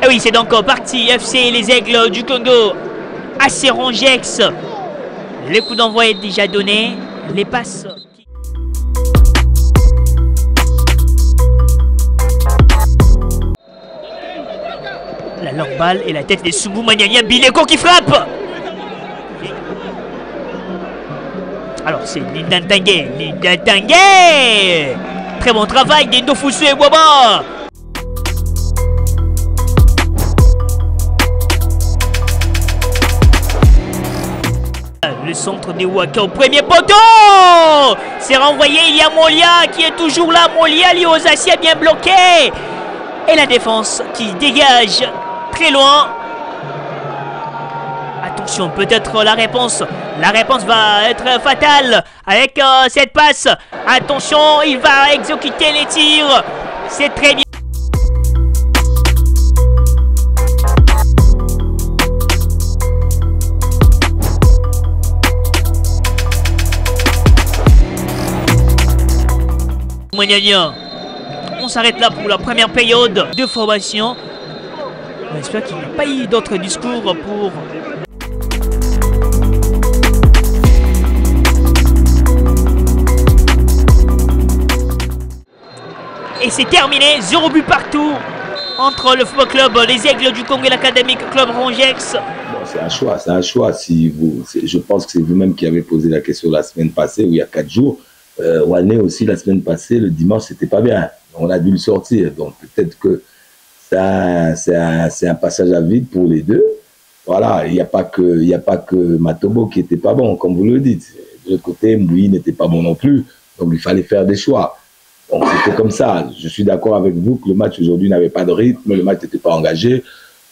Et oui, c'est donc parti. FC les Aigles du Congo à Serongex. Le coup d'envoi est déjà donné. Les passes. La longue balle et la tête des Soubou Maniania. Bileko qui frappe. Alors c'est Lindantangue. Lindantangue. Très bon travail d'Indofusu et Boba. Le centre des Waka au premier poteau. C'est renvoyé, il y a Molia qui est toujours là. Molia, Liozasi a bien bloqué. Et la défense qui dégage très loin. Attention, peut-être la réponse. La réponse va être fatale avec cette passe. Attention, il va exécuter les tirs. C'est très bien. On s'arrête là pour la première période de formation. On espère qu'il n'y a pas eu d'autres discours pour... Et c'est terminé, 0 but partout entre le football club Les Aigles du Congo et l'académique club Rongex. Bon, c'est un choix. Si vous, je pense que c'est vous-même qui avez posé la question la semaine passée ou il y a 4 jours. Wané aussi la semaine passée, le dimanche, c'était pas bien. On a dû le sortir. Donc peut-être que c'est un passage à vide pour les deux. Voilà, il n'y a pas que Matobo qui était pas bon, comme vous le dites. De l'autre côté, Mouyi n'était pas bon non plus. Donc il fallait faire des choix. Donc c'était comme ça. Je suis d'accord avec vous que le match aujourd'hui n'avait pas de rythme, le match n'était pas engagé.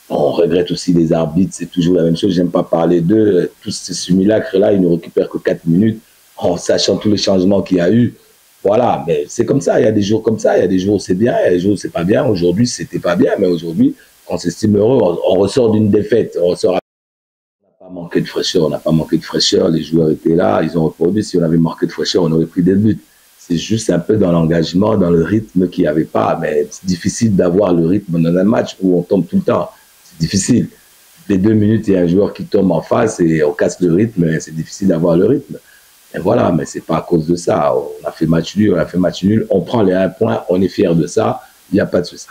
On regrette aussi les arbitres, c'est toujours la même chose. J'aime pas parler d'eux. Tous ces simulacres-là, ils ne récupèrent que 4 minutes. En sachant tous les changements qu'il y a eu. Voilà, mais c'est comme ça, il y a des jours comme ça, il y a des jours où c'est bien, il y a des jours où c'est pas bien. Aujourd'hui, c'était pas bien, mais aujourd'hui, on s'estime heureux, on ressort d'une défaite, on ressort... On n'a pas manqué de fraîcheur, on n'a pas manqué de fraîcheur, les joueurs étaient là, ils ont reproduit, si on avait manqué de fraîcheur, on aurait pris des buts. C'est juste un peu dans l'engagement, dans le rythme qu'il n'y avait pas, mais c'est difficile d'avoir le rythme dans un match où on tombe tout le temps, c'est difficile. Les 2 minutes, il y a un joueur qui tombe en face et on casse le rythme, c'est difficile d'avoir le rythme. Et voilà, mais c'est pas à cause de ça. On a fait match nul, on prend les 1 point, on est fiers de ça, il n'y a pas de souci.